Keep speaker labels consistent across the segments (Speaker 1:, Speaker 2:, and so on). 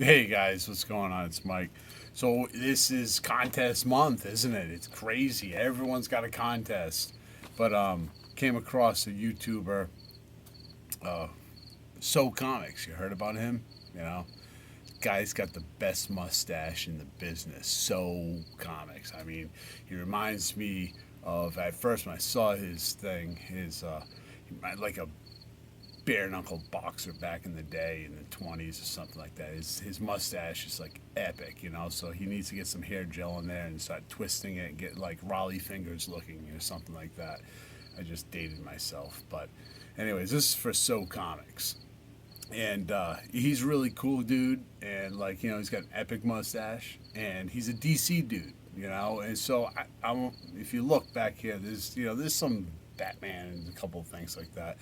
Speaker 1: Hey guys, what's going on? It's Mike. So this is contest month, isn't it? It's crazy. Everyone's got a contest. But came across a YouTuber, So Comics. You heard about him? You know, guy's got the best mustache in the business. So Comics. I mean, he reminds me of at first when I saw his thing, his like a bare knuckle boxer back in the day in the 20s or something like that. His mustache is like epic, you know. So he needs to get some hair gel in there and start twisting it and get like Raleigh fingers looking or something like that. I just dated myself, but anyways, this is for So Comics, and he's really cool, dude. And like he's got an epic mustache, and he's a DC dude, you know. And so if you look back here, there's some Batman and a couple of things like that,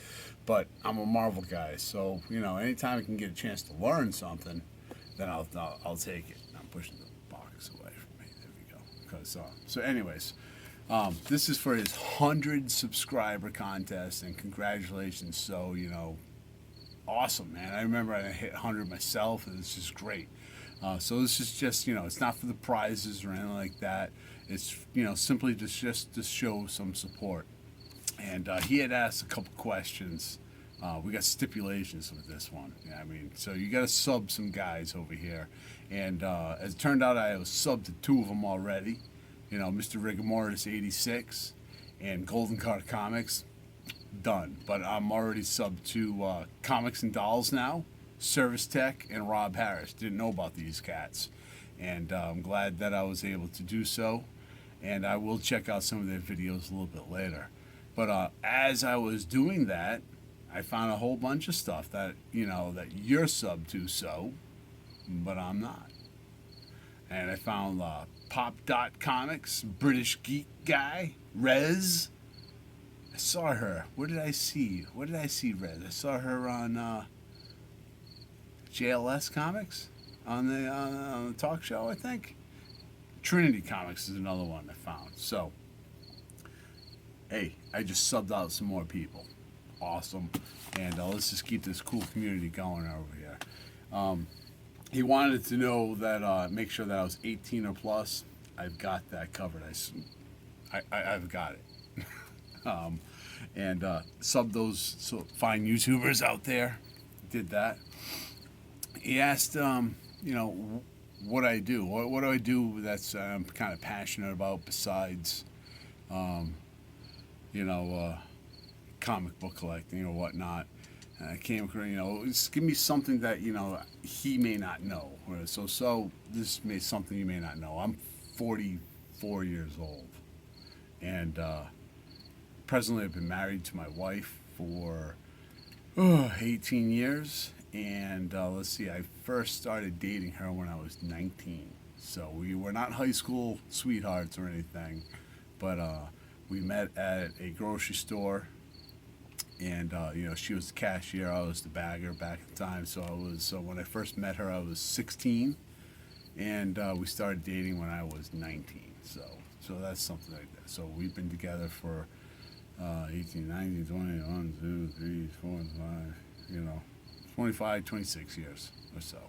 Speaker 1: but I'm a Marvel guy, so anytime I can get a chance to learn something, then I'll take it. I'm pushing the box away from me. There we go. So anyways, this is for his 100 subscriber contest, and congratulations. So awesome, man. I remember I hit 100 myself, and it's just great. So this is just, it's not for the prizes or anything like that. It's, simply just to show some support. And he had asked a couple questions. We got stipulations with this one. Yeah, I mean, so you got to sub some guys over here. And as it turned out, I was subbed to two of them already. Mr. Rigamortis 86 and Golden Card Comics done. But I'm already subbed to Comics and Dolls now, Service Tech, and Rob Harris. Didn't know about these cats. And I'm glad that I was able to do so. And I will check out some of their videos a little bit later. But as I was doing that, I found a whole bunch of stuff that, that you're subbed to, but I'm not. And I found Pop Dot Comics, British Geek Guy, Rez. I saw her. Where did I see? Where did I see Rez? I saw her on JLS Comics on the talk show, I think. Trinity Comics is another one I found. So, hey, I just subbed out some more people. Awesome. And let's just keep this cool community going over here. He wanted to know that, make sure that I was 18 or plus. I've got that covered. I've got it. And sub those fine YouTubers out there. Did that. He asked, what I do. What do I do that's I'm kind of passionate about besides, um, you know, comic book collecting or whatnot. And I came across, just give me something that he may not know. So this may something you may not know. I'm 44 years old, and presently I've been married to my wife for 18 years. And let's see, I first started dating her when I was 19. So we were not high school sweethearts or anything, but we met at a grocery store, and she was the cashier, I was the bagger back at the time. So when I first met her, I was 16, and we started dating when I was 19. So that's something like that. So we've been together for 18, 19, 20, 1, 2, 3, 4, 5, 25, 26 years or so.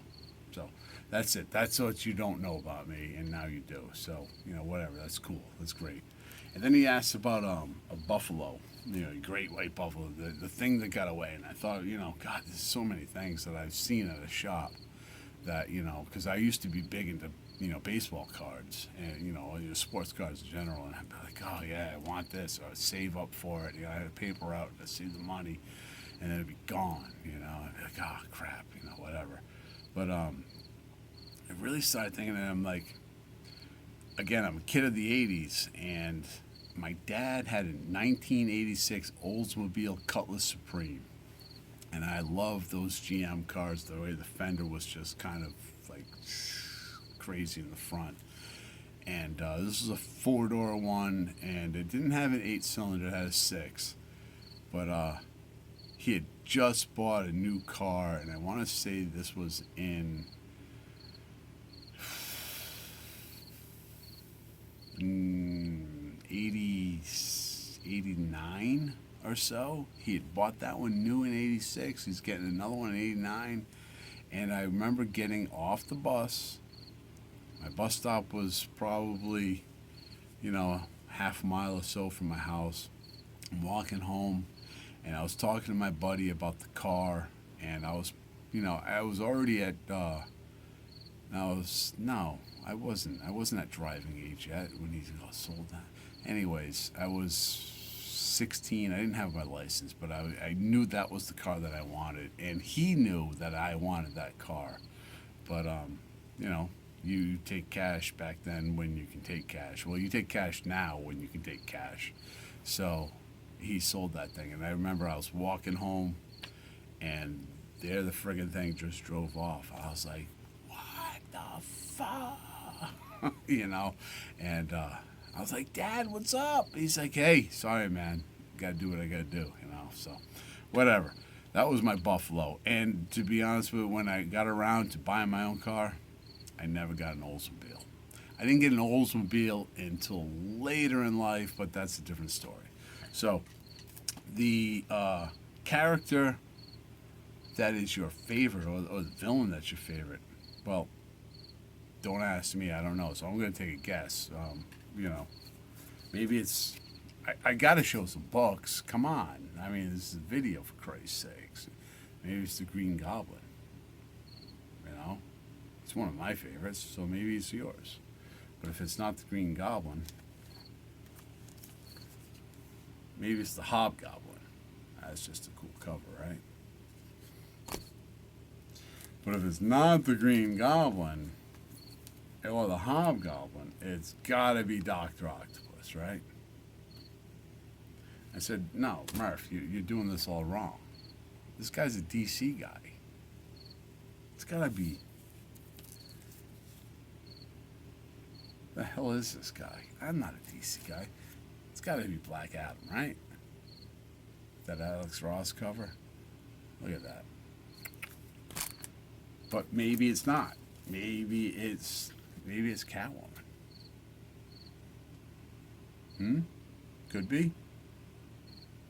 Speaker 1: So that's it. That's what you don't know about me, and now you do. So whatever. That's cool. That's great. And then he asked about a buffalo, a great white buffalo, the thing that got away. And I thought, God, there's so many things that I've seen at a shop that because I used to be big into baseball cards and sports cards in general, and I'd be like, oh yeah, I want this, or I'd save up for it. I had a paper out to save the money, and then it'd be gone. I'd be like, oh crap, whatever. But I really started thinking, and I'm like, again, I'm a kid of the '80s, and my dad had a 1986 Oldsmobile Cutlass Supreme, and I loved those GM cars. The way the fender was just kind of like crazy in the front. And this was a four-door one, and it didn't have an eight-cylinder; it had a six. But he had just bought a new car, and I want to say this was in 80, 89 or so. He had bought that one new in 86. He's getting another one in 89. And I remember getting off the bus. My bus stop was probably, half a mile or so from my house. I'm walking home, and I was talking to my buddy about the car, and I was already at. No, I wasn't. I wasn't at driving age yet when he got sold that. Anyways, I was 16. I didn't have my license, but I knew that was the car that I wanted, and he knew that I wanted that car. But you know, you take cash back then when you can take cash. Well, you take cash now when you can take cash. So he sold that thing, and I remember I was walking home, and there the friggin' thing just drove off. I was like, what the fuck? And I was like, Dad, what's up? He's like, hey, sorry, man. Gotta do what I gotta do. So whatever. That was my Buffalo. And to be honest with you, when I got around to buying my own car, I never got an Oldsmobile. I didn't get an Oldsmobile until later in life, but that's a different story. So, the character that is your favorite, or the villain that's your favorite, well, don't ask me. I don't know. So I'm going to take a guess. Maybe it's. I got to show some books. Come on. I mean, this is a video, for Christ's sakes. Maybe it's the Green Goblin. It's one of my favorites, so maybe it's yours. But if it's not the Green Goblin, maybe it's the Hobgoblin. That's just a cool cover, right? But if it's not the Green Goblin or the Hobgoblin, it's gotta be Dr. Octopus, right? I said, no, Murph, you're doing this all wrong. This guy's a DC guy. It's gotta be. The hell is this guy? I'm not a DC guy. It's gotta be Black Adam, right? That Alex Ross cover. Look at that. But maybe it's not. Maybe it's Catwoman. Could be.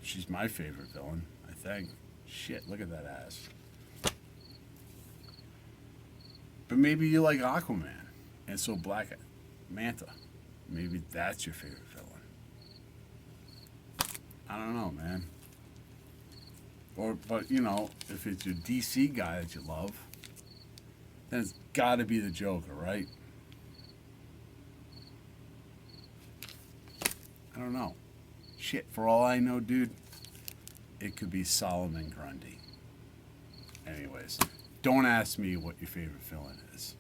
Speaker 1: She's my favorite villain, I think. Shit, look at that ass. But maybe you like Aquaman, and so Black Manta. Maybe that's your favorite villain. I don't know, man. But if it's your DC guy that you love, then it's got to be the Joker, right? I don't know. Shit, for all I know, dude, it could be Solomon Grundy. Anyways, don't ask me what your favorite villain is.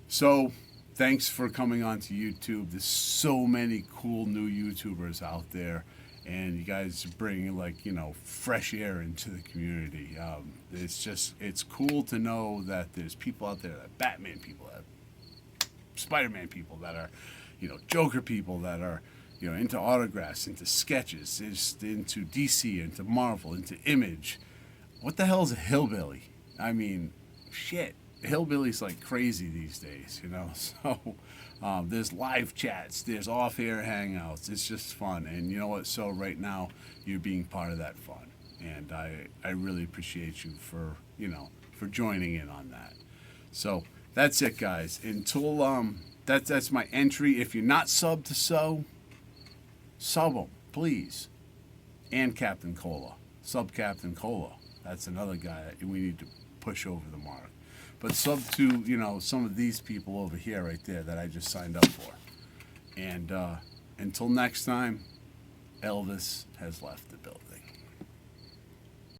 Speaker 1: So, thanks for coming on to YouTube. There's so many cool new YouTubers out there, and you guys bring fresh air into the community. It's cool to know that there's people out there, that Batman people, that Spider-Man people, that are, Joker people, that are, into autographs, into sketches, into DC, into Marvel, into Image. What the hell is a hillbilly? I mean, shit. Hillbilly's like crazy these days, So there's live chats, there's off-air hangouts. It's just fun, and you know what? So right now, you're being part of that fun, and I really appreciate you for joining in on that. So that's it, guys. Until that's my entry. If you're not subbed to sub them, please. And Captain Cola, sub Captain Cola. That's another guy that we need to push over the mark. But sub to, some of these people over here right there that I just signed up for. And until next time, Elvis has left the building.